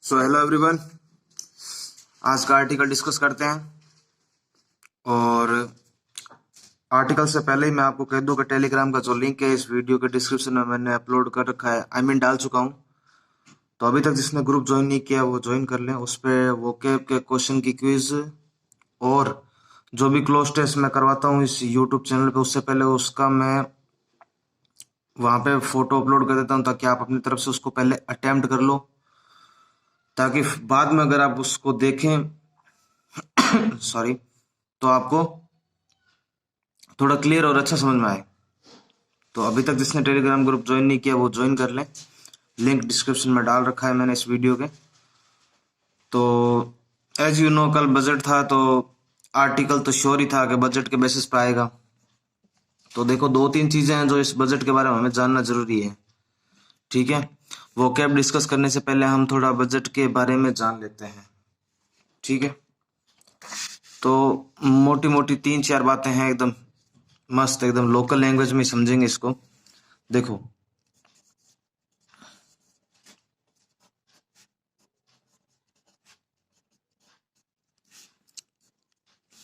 So hello everyone, आज का article discuss करते हैं। और आर्टिकल से पहले ही मैं आपको कह दूं कि टेलीग्राम का जो लिंक है इस वीडियो के डिस्क्रिप्शन में मैंने अपलोड कर रखा है, डाल चुका हूं। तो अभी तक जिसने ग्रुप ज्वाइन नहीं किया वो ज्वाइन कर लें। उस पर वोकैब के क्वेश्चन की क्विज और जो भी क्लोज टेस्ट मैं करवाता हूँ इस यूट्यूब चैनल पे, उससे पहले उसका मैं वहाँ पे फोटो अपलोड कर देता हूँ, ताकि आप अपनी तरफ से उसको पहले अटेम्प्ट कर लो, ताकि बाद में अगर आप उसको देखें सॉरी, तो आपको थोड़ा क्लियर और अच्छा समझ में आए। तो अभी तक जिसने टेलीग्राम ग्रुप ज्वाइन नहीं किया वो ज्वाइन कर लें, लिंक डिस्क्रिप्शन में डाल रखा है मैंने इस वीडियो के। तो एज यू नो, कल बजट था तो आर्टिकल तो श्योर ही था कि बजट के बेसिस पे आएगा। तो देखो, दो तीन चीजें हैं जो इस बजट के बारे में हमें जानना जरूरी है, ठीक है। वो कैब डिस्कस करने से पहले हम थोड़ा बजट के बारे में जान लेते हैं, ठीक है। तो मोटी मोटी तीन चार बातें हैं, एकदम मस्त, एकदम लोकल लैंग्वेज में समझेंगे इसको। देखो,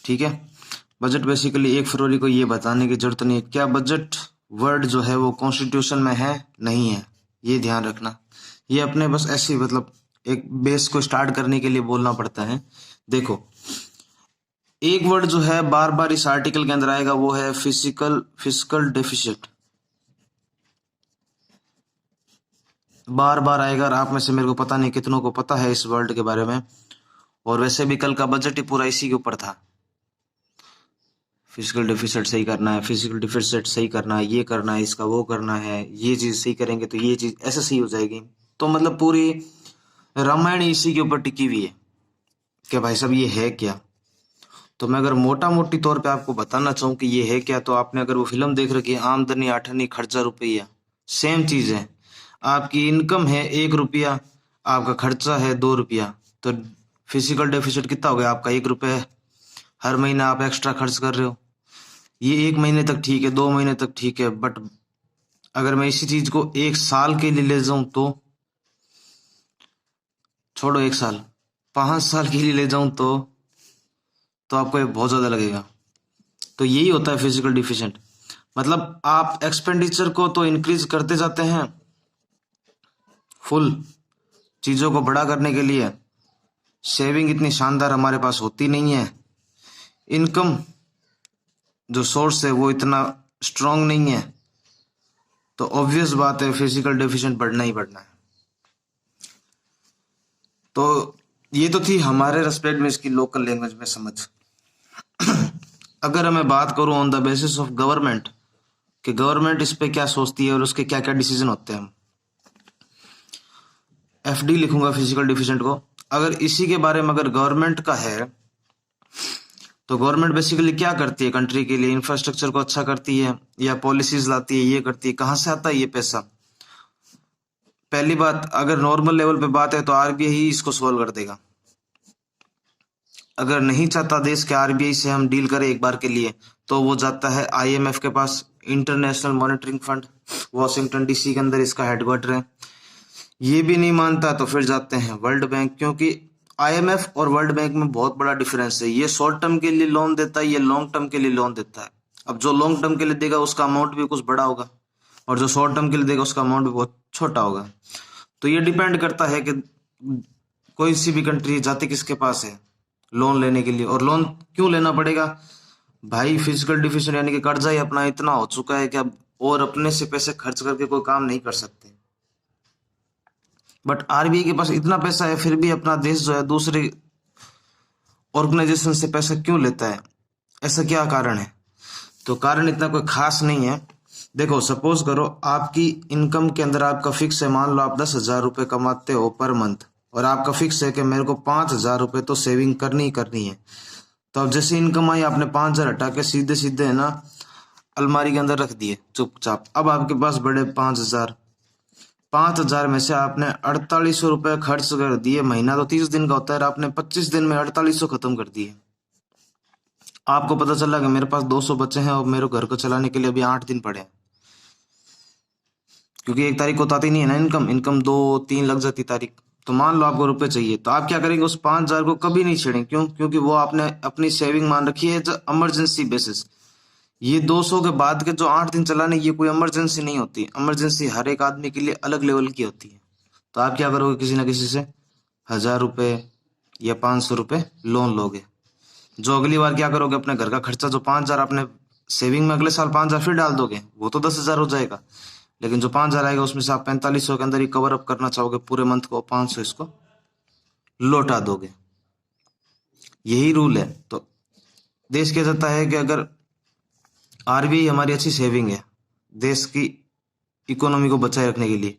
ठीक है। बजट बेसिकली 1 फरवरी को ये बताने की जरूरत नहीं है क्या बजट वर्ड जो है वो कॉन्स्टिट्यूशन में है नहीं है, ये ध्यान रखना। ये अपने बस ऐसे मतलब एक बेस को स्टार्ट करने के लिए बोलना पड़ता है। देखो, एक वर्ड जो है बार बार इस आर्टिकल के अंदर आएगा, वो है फिजिकल डेफिसिट। बार बार आएगा, और आप में से मेरे को पता नहीं कितनों को पता है इस वर्ड के बारे में। और वैसे भी कल का बजट ही पूरा इसी के ऊपर था। फिजिकल डेफिसिट सही करना है, फिजिकल डेफिसिट सही करना है, ये करना है, इसका वो करना है, ये चीज सही करेंगे तो ये चीज ऐसे सही हो जाएगी। तो मतलब पूरी रामायण इसी के ऊपर टिकी हुई है कि भाई साहब ये है क्या। तो मैं अगर मोटा मोटी तौर पे आपको बताना चाहूँ कि ये है क्या, तो आपने अगर वो फिल्म देख रखी है आमदनी आठनी खर्चा रुपया, सेम चीज है। आपकी इनकम है 1 रुपया, आपका खर्चा है 2 रुपया, तो फिजिकल डेफिसिट कितना हो गया आपका? 1 रुपया है। हर महीना आप एक्स्ट्रा खर्च कर रहे हो। ये 1 महीने तक ठीक है, 2 महीने तक ठीक है, बट अगर मैं इसी चीज को 1 साल के लिए ले जाऊं छोड़ो 1 साल, 5 साल के लिए ले जाऊं तो आपको ये बहुत ज्यादा लगेगा। तो यही होता है फिजिकल डिफिशिएंट। मतलब आप एक्सपेंडिचर को तो इंक्रीज करते जाते हैं फुल चीजों को बड़ा करने के लिए, सेविंग इतनी शानदार हमारे पास होती नहीं है, इनकम जो सोर्स है वो इतना स्ट्रांग नहीं है, तो ऑब्वियस बात है फिजिकल डेफिशिएंट बढ़ना ही बढ़ना है। तो ये तो थी हमारे रेस्पेक्ट में इसकी लोकल लैंग्वेज में समझ। अगर मैं बात करूं on the basis of government, कि गवर्नमेंट इस पे क्या सोचती है और उसके क्या क्या डिसीजन होते हैं, एफडी लिखूंगा फिजिकल डिफिशिएंट को। अगर इसी के बारे में अगर गवर्नमेंट का है, तो गवर्नमेंट बेसिकली क्या करती है कंट्री के लिए? इंफ्रास्ट्रक्चर को अच्छा करती है या पॉलिसीज लाती है, ये करती है। कहां से आता है ये पैसा? पहली बात, अगर नॉर्मल लेवल पे बात है तो आरबीआई ही इसको सॉल्व कर देगा। अगर नहीं चाहता देश के आरबीआई से हम डील करें एक बार के लिए, तो वो जाता है आईएमएफ के पास, international monitoring fund, Washington DC के अंदर इसका हेडक्वार्टर है। ये भी नहीं मानता तो फिर जाते हैं वर्ल्ड बैंक, क्योंकि आईएमएफ और वर्ल्ड बैंक में बहुत बड़ा डिफरेंस है। ये शॉर्ट टर्म के लिए लोन देता है, ये लॉन्ग टर्म के लिए लोन देता है। अब जो लॉन्ग टर्म के लिए देगा उसका अमाउंट भी कुछ बड़ा होगा, और जो शॉर्ट टर्म के लिए देगा उसका अमाउंट भी बहुत छोटा होगा। तो ये डिपेंड करता है कि कोई सी भी कंट्री जाती किसके पास है लोन लेने के लिए। और लोन क्यों लेना पड़ेगा भाई? फिजिकल डिफिशिएंट यानी कि कर्जा ही अपना इतना हो चुका है कि अब और अपने से पैसे खर्च करके कोई काम नहीं कर सकते। बट आरबीआई के पास इतना पैसा है, फिर भी अपना देश जो है दूसरे ऑर्गेनाइजेशन से पैसा क्यों लेता है? ऐसा क्या कारण है? तो कारण इतना कोई खास नहीं है। देखो, सपोज करो आपकी इनकम के अंदर आपका फिक्स है, मान लो आप 10,000 रुपये कमाते हो पर मंथ, और आपका फिक्स है कि मेरे को 5,000 रुपये तो सेविंग करनी ही करनी है। तो अब जैसे इनकम आई, आपने 5,000 हटा के सीधे सीधे है ना अलमारी के अंदर रख दिए चुपचाप। अब आपके पास बड़े 5,000, 5,000 में से आपने 4,800 रुपये खर्च कर दिए। महीना तो 30 दिन का होता है, आपने 25 दिन में 4,800 खत्म कर दिए। आपको पता चला कि मेरे पास 200 बचे हैं और मेरे घर को चलाने के लिए अभी 8 दिन पड़े हैं, क्योंकि 1 तारीख को तो आती नहीं है ना इनकम 2-3 लग जाती तारीख। तो मान लो आपको रुपए चाहिए, तो आप क्या करेंगे, उस 5,000 को कभी नहीं छेड़ेंगे। क्यों? क्योंकि वो आपने अपनी सेविंग मान रखी है जो इमरजेंसी बेसिस। ये 200 के बाद के जो 8 दिन चलाने, ये कोई इमरजेंसी नहीं होती। इमरजेंसी हर एक आदमी के लिए अलग लेवल की होती है। तो आप क्या करोगे, किसी ना किसी से 1,000 रुपए या 500 रुपए लोन लोगे, जो अगली बार क्या करोगे, अपने घर का खर्चा जो 5,000 आपने सेविंग में अगले साल 5,000 फिर डाल दोगे, वो तो 10,000 हो जाएगा। लेकिन जो 5,000 आएगा उसमें से आप 4500 के अंदर ही कवर अप करना चाहोगे पूरे मंथ को, 500 इसको लौटा दोगे। यही रूल है। तो देश क्या चाहता है कि अगर आरबीआई हमारी अच्छी सेविंग है देश की इकोनॉमी को बचाए रखने के लिए,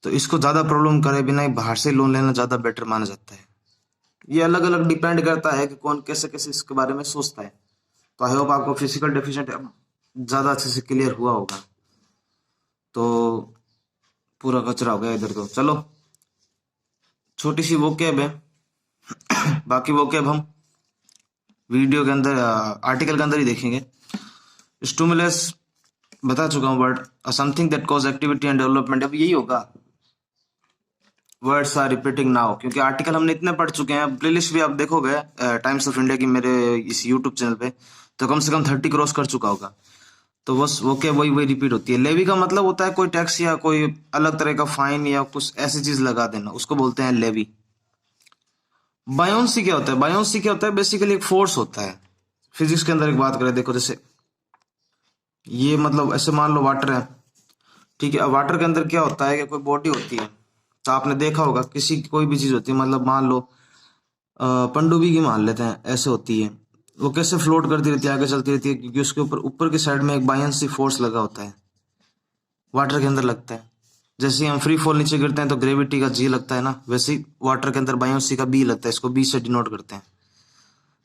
तो इसको ज्यादा प्रॉब्लम करे बिना ही बाहर से लोन लेना ज्यादा बेटर माना जाता है। ये अलग अलग डिपेंड करता है कि कौन कैसे कैसे इसके बारे में सोचता है। तो आई होप आपको फिजिकल डेफिशिएंट ज्यादा अच्छे से क्लियर हुआ होगा। तो पूरा कचरा हो गया इधर। तो चलो, छोटी सी वोकैब है, बाकी वोकैब हम वीडियो के अंदर आर्टिकल के अंदर ही देखेंगे। स्टिमुलस बता चुका हूँ word, something that cause activity and development. अब यही होगा, वर्ड्स आर रिपीटिंग नाउ, क्योंकि आर्टिकल हमने इतने पढ़ चुके हैं। प्लेलिस्ट भी आप देखोगे टाइम्स ऑफ इंडिया की मेरे इस यूट्यूब चैनल पे, तो कम से कम 30 क्रॉस कर चुका होगा। तो बस वो क्या वही वही रिपीट होती है। लेवी का मतलब होता है कोई टैक्स या कोई अलग तरह का फाइन या कुछ ऐसी चीज लगा देना, उसको बोलते हैं लेवी। बायोन्सी क्या होता है? बायोन्सी क्या होता है? बेसिकली एक फोर्स होता है। फिजिक्स के अंदर एक बात करें, देखो जैसे ये मतलब ऐसे मान लो वाटर है, ठीक है। अब वाटर के अंदर क्या होता है कि कोई बॉडी होती है, तो आपने देखा होगा किसी कोई भी चीज होती है, मतलब मान लो पनडुब्बी की मान लेते हैं, ऐसे होती है। वो कैसे फ्लोट करती रहती है, आगे चलती रहती है, क्योंकि उसके ऊपर ऊपर की साइड में एक बायन्सी फोर्स लगा होता है, वाटर के अंदर लगता है। जैसे हम फ्री फॉल नीचे गिरते हैं तो ग्रेविटी का जी लगता है ना, वैसे ही वाटर के अंदर बायोन्सी का बी लगता है, इसको बी से डिनोट करते हैं।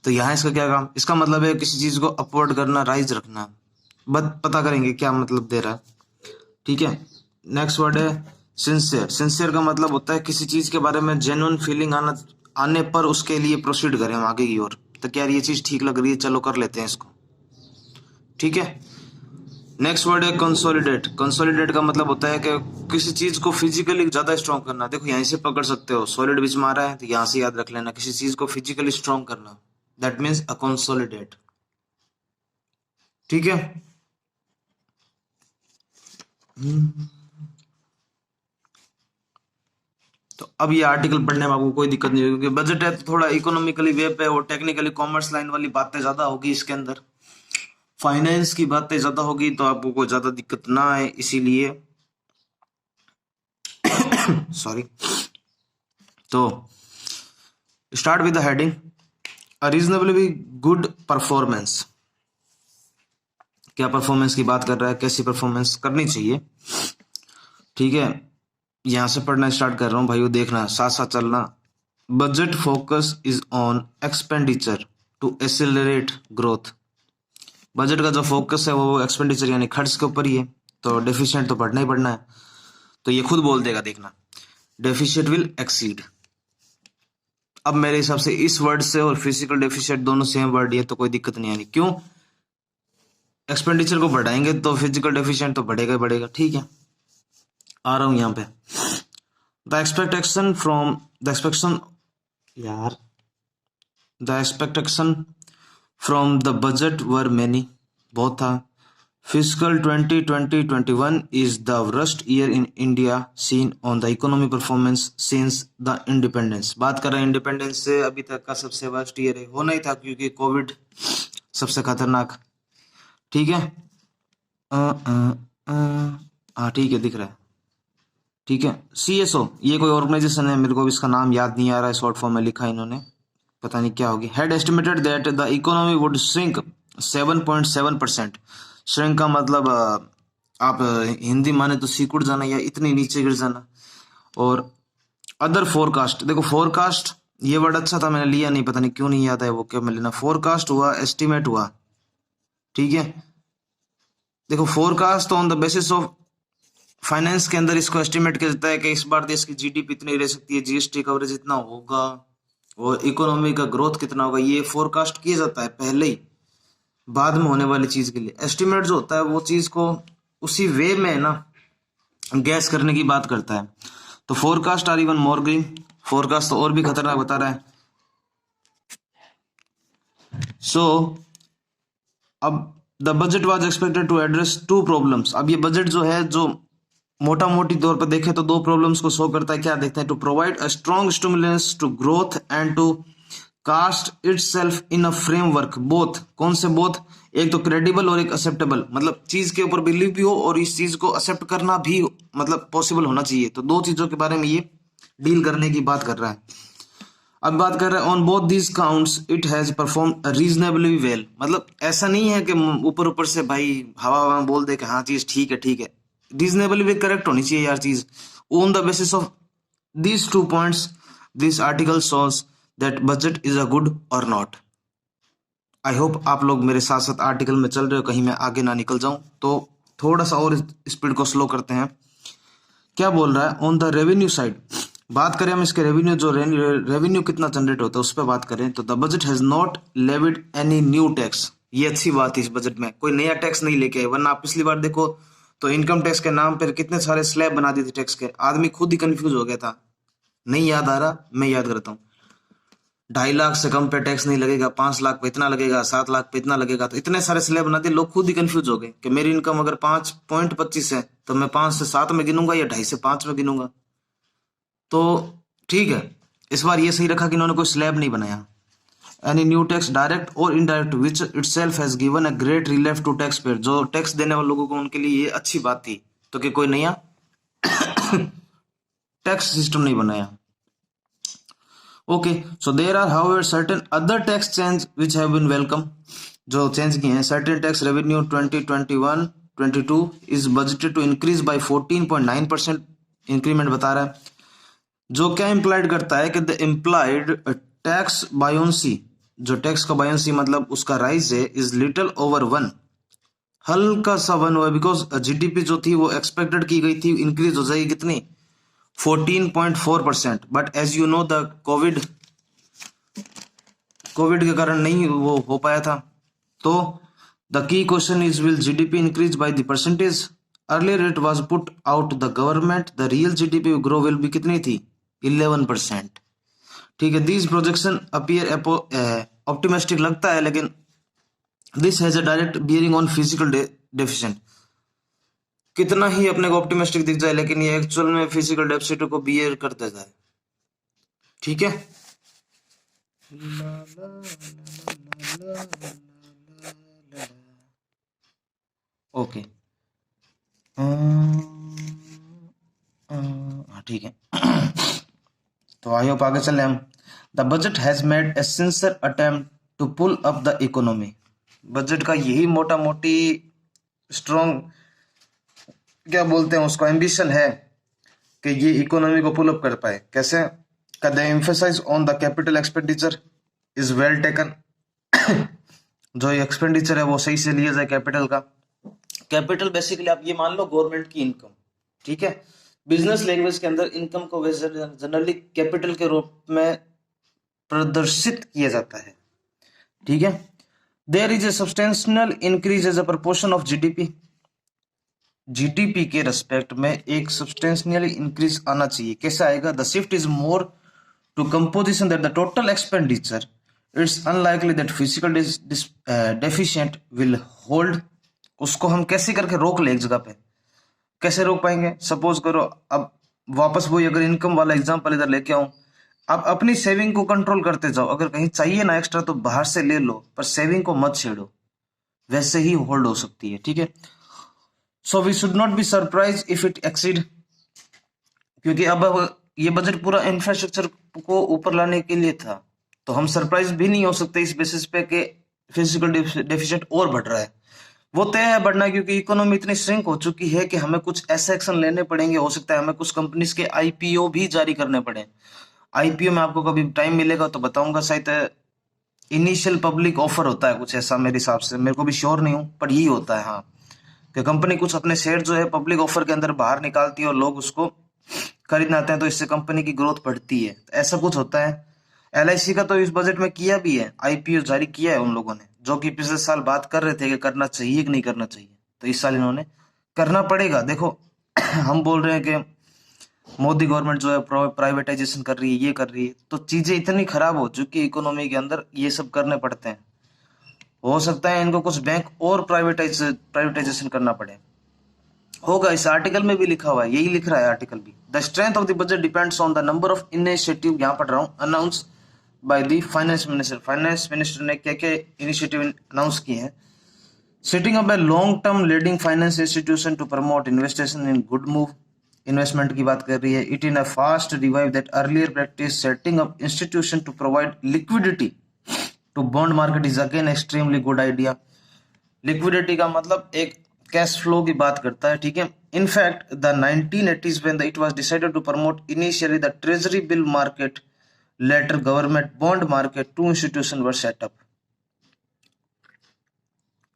तो यहाँ इसका क्या काम, इसका मतलब है किसी चीज को अपवर्ड करना, राइज रखना। बस पता करेंगे क्या मतलब दे रहा है, ठीक है। नेक्स्ट वर्ड है सिंसियर। सिंसियर का मतलब होता है किसी चीज के बारे में जेन्युइन फीलिंग आने पर उसके लिए प्रोसीड करें हम आगे की ओर। तो क्या ये चीज ठीक लग रही है, चलो कर लेते हैं इसको, ठीक है। नेक्स्ट वर्ड है कंसोलिडेट। कंसोलिडेट का मतलब होता है कि किसी चीज को फिजिकली ज्यादा स्ट्रॉन्ग करना। देखो यहीं से पकड़ सकते हो, सॉलिड बीच में आ रहा है तो यहां से याद रख लेना, किसी चीज को फिजिकली स्ट्रॉन्ग करना, दैट मीन्स अ कंसोलिडेट, ठीक है। तो अब ये आर्टिकल पढ़ने में आपको कोई दिक्कत नहीं होगी, क्योंकि बजट है तो थोड़ा इकोनॉमिकली वे पे और टेक्निकली कॉमर्स लाइन वाली बातें ज्यादा होगी इसके अंदर, फाइनेंस की बातें ज्यादा होगी, तो आपको कोई ज्यादा दिक्कत ना आए, इसीलिए सॉरी। तो start with the heading a reasonably good performance. क्या परफॉर्मेंस की बात कर रहा है, कैसी परफॉर्मेंस करनी चाहिए, ठीक है। यहां से पढ़ना स्टार्ट कर रहा हूं भाइयों, देखना साथ साथ चलना। Budget focus is on expenditure to accelerate growth. Budget का जो फोकस है वो एक्सपेंडिचर यानी खर्च के ऊपर ही है, तो डेफिशिएंट तो पढ़ना ही पढ़ना है। तो ये खुद बोल देगा, देखना, डेफिशिएंट विल एक्सीड। अब मेरे हिसाब से इस वर्ड से और फिजिकल डेफिशिएंट दोनों सेम वर्ड ही है, तो कोई दिक्कत नहीं आनी। क्यों? एक्सपेंडिचर को बढ़ाएंगे तो फिजिकल डेफिशिएंट तो बढ़ेगा ही बढ़ेगा, ठीक है। आ रहा हूं यहाँ पे। The expectation from the budget were many, बहुत था। Physical 2020-21 is the worst year in India seen on the economy performance since the independence। बात कर रहे हैं इंडिपेंडेंस से अभी तक का सबसे वर्स्ट ईयर है, होना ही था क्योंकि कोविड सबसे खतरनाक, ठीक है। हाँ ठीक है, दिख रहा है, ठीक है। CSO ये कोई ऑर्गेनाइजेशन है, मेरे को इसका नाम याद नहीं आ रहा है, शॉर्ट फॉर्म में लिखा इन्होंने, पता नहीं क्या होगी। Had estimated that the economy would shrink 7.7%। Shrink का मतलब आप हिंदी माने तो सिकुड़ जाना या इतनी नीचे गिर जाना। और अदर फोरकास्ट, देखो फोरकास्ट ये वर्ड अच्छा था, मैंने लिया नहीं, पता नहीं क्यों नहीं याद है वो, क्या मैं लेना। फोरकास्ट हुआ, एस्टिमेट हुआ, ठीक है। देखो forecast on the basis of finance के अंदर इसको एस्टिमेट किया जाता है कि इस बार देश की जीडीपी इतनी रह सकती है, जीएसटी कवरेज इतना होगा और इकोनॉमी का ग्रोथ कितना होगा, ये फोरकास्ट किया जाता है पहले ही, बाद में होने वाली चीज के लिए। एस्टिमेट जो होता है वो चीज को उसी वे में ना गैस करने की बात करता है। तो forecast are even more green, forecast तो और भी खतरनाक बता रहा है। सो अब the budget was expected to address two problems. अब ये बजट जो है, जो मोटा मोटी तौर पर देखें तो दो प्रॉब्लम्स को सॉल्व करता है। क्या देखते हैं? To provide a strong stimulus to growth and to cast itself in a framework both. कौन से बोथ? एक तो क्रेडिबल और एक एक्सेप्टेबल, मतलब चीज के ऊपर बिलीव भी हो और इस चीज को एक्सेप्ट करना भी मतलब पॉसिबल होना चाहिए। तो दो चीजों के बारे में ये डील करने की बात कर रहा है। अब बात कर रहे हैं on both these counts it has perform reasonably well. मतलब ऐसा नहीं है कि ऊपर ऊपर से भाई हवा हवा में बोल दे कि हाँ चीज ठीक है, ठीक है। रीजनेबली भी करेक्ट होनी चाहिए यार चीज। On the basis of these 2 points this article shows that budget is a good or not। I hope आप लोग मेरे साथ साथ आर्टिकल में चल रहे हो, कहीं मैं आगे ना निकल जाऊं। तो थोड़ा सा और स्पीड को स्लो करते हैं। क्या बोल रहा है? ऑन द रेवेन्यू साइड बात करें हम इसके रेवेन्यू, जो रेवेन्यू कितना जनरेट होता है उस पर बात करें तो the budget has not levied any new tax. ये अच्छी बात है, इस बजट में कोई नया टैक्स नहीं लेके आए। वरना आप पिछली बार देखो तो इनकम टैक्स के नाम पर कितने सारे स्लैब बना दिए थे टैक्स के, आदमी खुद ही कंफ्यूज हो गया था। नहीं याद आ रहा, मैं याद करता हूँ। 2.5 लाख से कम पे टैक्स नहीं लगेगा, 5 लाख पे इतना लगेगा, 7 लाख पे इतना लगेगा। तो इतने सारे स्लैब बना दिए, लोग खुद ही कंफ्यूज हो गए कि मेरी इनकम अगर 5.25 है तो मैं 5 से 7 में गिनूंगा या 2.5 से 5 में गिनूंगा। तो ठीक है, इस बार ये सही रखा कि इन्होंने कोई स्लैब नहीं बनाया। एनी न्यू टैक्स डायरेक्ट और indirect which itself has given a great relief to tax payer. जो टैक्स देने वाले लोगों को उनके लिए ये अच्छी बात थी, तो कि कोई नया टैक्स सिस्टम नहीं बनाया। Okay, so there are however certain other tax change which have been welcome. जो चेंज किए हैं, certain tax revenue 2021-22 is budgeted to increase by 14.9%। Increment बता रहा है, जो क्या इंप्लाइड करता है कि द इम्प्लाइड टैक्स बायोन्सी, जो टैक्स का बायोन्सी मतलब उसका राइज है, इज लिटिल ओवर 1, हल्का सा 1 हुआ। बिकॉज जीडीपी जो थी वो एक्सपेक्टेड की गई थी इंक्रीज हो जाएगी कितनी, 14.4%। But as you know the covid के कारण नहीं वो हो पाया था। तो the key question is will GDP increase by the percentage. Earlier it was put out the government the real GDP grow will भी कितनी थी, 11%। ठीक है, दिस प्रोजेक्शन अपीयर ऑप्टिमिस्टिक लगता है, लेकिन this has a direct bearing on physical deficient. कितना ही अपने को ऑप्टिमिस्टिक दिख जाए, लेकिन ये एक्चुअल में फिजिकल डेफिसिट को बियर करते जाए। ठीक है, ओके, हाँ ठीक है। तो आई होप आगे चले हम। The budget has made a sincere attempt to pull up the economy. Budget का यही मोटा मोटी स्ट्रॉन्ग क्या बोलते हैं उसको, एम्बिशन है कि ये इकोनॉमी को पुल अप कर पाए। कैसे? The emphasise on the capital expenditure is well taken. जो एक्सपेंडिचर है वो सही से लिया जाए कैपिटल का। कैपिटल बेसिकली आप ये मान लो गवर्नमेंट की इनकम। ठीक है, बिजनेस लैंग्वेज के अंदर इनकम को जनरली कैपिटल के रूप में प्रदर्शित किया जाता है। ठीक है, there is a substantial increase as a proportion of GDP. GDP के रेस्पेक्ट में एक सब्सटेंशियल इंक्रीज आना चाहिए। कैसे आएगा? The shift is more to composition that the total expenditure it's unlikely that fiscal deficit will hold. उसको हम कैसे करके रोक ले एक जगह पे? कैसे रोक पाएंगे? सपोज करो, अब वापस वही अगर इनकम वाला एग्जांपल इधर लेके आऊं, आप अपनी सेविंग को कंट्रोल करते जाओ। अगर कहीं चाहिए ना एक्स्ट्रा तो बाहर से ले लो, पर सेविंग को मत छेड़ो, वैसे ही होल्ड हो सकती है। ठीक है, so we should not be surprise if it exceed. क्योंकि अब ये बजट पूरा इंफ्रास्ट्रक्चर को ऊपर लाने के लिए था, तो हम सरप्राइज भी नहीं हो सकते इस बेसिस पे कि फिजिकल डेफिसिट और बढ़ रहा है। वो तय है बढ़ना, क्योंकि इकोनॉमी इतनी श्रिंक हो चुकी है कि हमें कुछ ऐसे एक्शन लेने पड़ेंगे। हो सकता है हमें कुछ कंपनीज के आईपीओ भी जारी करने पड़े। आईपीओ में आपको कभी टाइम मिलेगा तो बताऊंगा, शायद इनिशियल पब्लिक ऑफर होता है कुछ ऐसा, मेरे हिसाब से, मेरे को भी श्योर नहीं हूँ, पर यही होता है हाँ, कि कंपनी कुछ अपने शेयर जो है पब्लिक ऑफर के अंदर बाहर निकालती है और लोग उसको खरीदना आते हैं, तो इससे कंपनी की ग्रोथ बढ़ती है। ऐसा कुछ होता है। एलआईसी का तो इस बजट में किया भी है, आईपीओ जारी किया है उन लोगों ने, जो कि पिछले साल बात कर रहे थे कि करना चाहिए कि नहीं करना चाहिए। तो इस साल इन्होंने करना पड़ेगा। देखो हम बोल रहे हैं कि मोदी गवर्नमेंट जो है प्राइवेटाइजेशन कर रही है, ये कर रही है, तो चीजें इतनी खराब हो चुकी है इकोनॉमी के अंदर, ये सब करने पड़ते हैं। हो सकता है इनको कुछ बैंक और प्राइवेटाइजेशन करना पड़े, होगा। इस आर्टिकल में भी लिखा हुआ है, यही लिख रहा है आर्टिकल भी। The strength of the budget depends on the number of initiative, यहाँ पढ़ रहा हूँ, announce by the finance minister. Finance minister ने क्या क्या इनिशिएटिव अनाउंस किए हैं। Setting up a long term leading finance institution to promote investment in good move, investment की बात कर रही है। It in a fast revive that earlier practice setting up institution to provide liquidity to bond market is again extremely good idea. Liquidity का मतलब एक cash flow की बात करता है, ठीक है। In fact the 1980s when it was decided to promote initially the treasury bill market, later government bond market, two institutions were set up,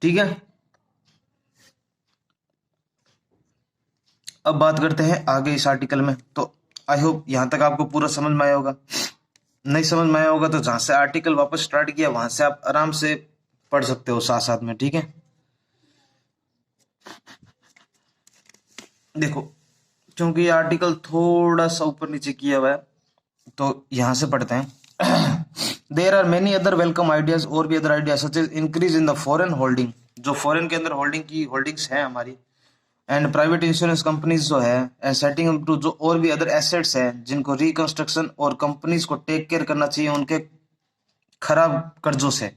ठीक है। अब बात करते हैं आगे इस आर्टिकल में। तो आई होप यहां तक आपको पूरा समझ में आया होगा। नहीं समझ में आया होगा तो जहां से आर्टिकल वापस स्टार्ट किया वहां से आप आराम से पढ़ सकते हो साथ साथ में, ठीक है। देखो, क्योंकि ये आर्टिकल थोड़ा सा ऊपर नीचे किया हुआ है तो यहां से पढ़ते हैं। There are many other welcome ideas, और भी other ideas such as increase in the foreign holding, जो फॉरेन के अंदर होल्डिंग्स हैं हमारी, एंड प्राइवेट इंश्योरेंस कंपनीज जो है, एंड सेटिंग अप टू, जो और भी अदर एसेट्स हैं जिनको रिकंस्ट्रक्शन और कंपनीज को टेक केयर करना चाहिए उनके खराब कर्जों से।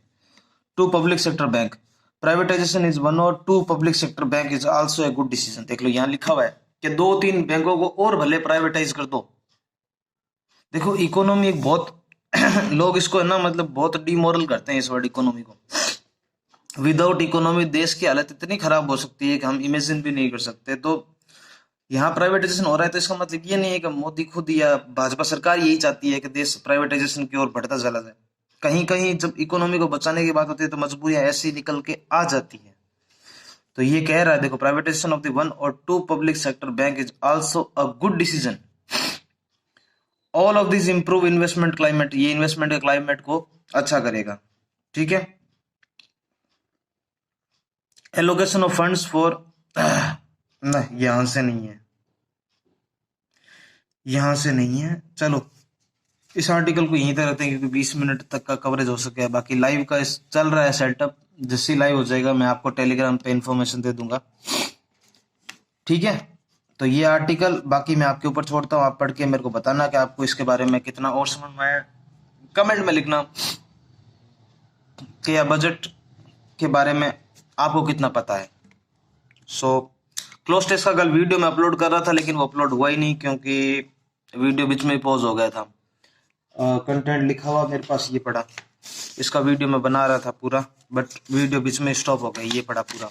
Two public sector bank, privatisation is one और two public sector bank is also a good decision. देख लो यहाँ लिखा हुआ है कि 2-3 बैंकों को और भले प्राइवेटाइज कर दो। देखो इकोनॉमी एक बहुत लोग इसको है ना, मतलब बहुत डिमोरल करते हैं इस वर्ड इकोनॉमी को। विदाउट इकोनॉमी देश की हालत इतनी खराब हो सकती है कि हम इमेजिन भी नहीं कर सकते। तो यहाँ प्राइवेटाइजेशन हो रहा है तो इसका मतलब ये नहीं है कि मोदी खुद या भाजपा सरकार यही चाहती है कि देश प्राइवेटाइजेशन की ओर बढ़ता चला जाए। कहीं कहीं जब इकोनॉमी को बचाने की बात होती है तो मजबूरियां ऐसी निकल के आ जाती है। तो ये कह रहा है, देखो, प्राइवेटाइजेशन ऑफ द 1 और 2 public sector bank is also a good decision. All of this improve investment climate, ये इन्वेस्टमेंट के क्लाइमेट को अच्छा करेगा, ठीक है। एलोकेशन ऑफ फंड्स फॉर नहीं, यहां से नहीं है, यहां से नहीं है। चलो इस आर्टिकल को यहीं तक रखते हैं क्योंकि 20 मिनट तक का कवरेज हो सके। बाकी लाइव का चल रहा है सेटअप, जैसे लाइव हो जाएगा मैं आपको टेलीग्राम पे इंफॉर्मेशन दे दूंगा, ठीक है। तो ये आर्टिकल बाकी मैं आपके ऊपर छोड़ता हूँ, आप पढ़ के मेरे को बताना कि आपको इसके बारे में कितना और समझ में आया। कमेंट में लिखना कि या बजट के बारे में आपको कितना पता है। सो क्लोज टेस्ट का कल वीडियो मैं अपलोड कर रहा था लेकिन वो अपलोड हुआ ही नहीं क्योंकि वीडियो बीच में पॉज हो गया था। कंटेंट लिखा हुआ मेरे पास ये पड़ा, इसका वीडियो मैं बना रहा था पूरा, बट वीडियो बीच में स्टॉप हो गया, ये पड़ा पूरा,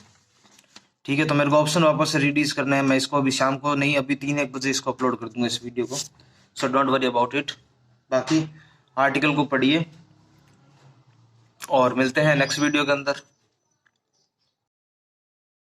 ठीक है। तो मेरे को ऑप्शन वापस से रिलीज करना है, मैं इसको अभी शाम को नहीं, अभी 3-1 बजे इसको अपलोड कर दूंगा इस वीडियो को। So don't worry about it. बाकी आर्टिकल को पढ़िए और मिलते हैं नेक्स्ट वीडियो के अंदर।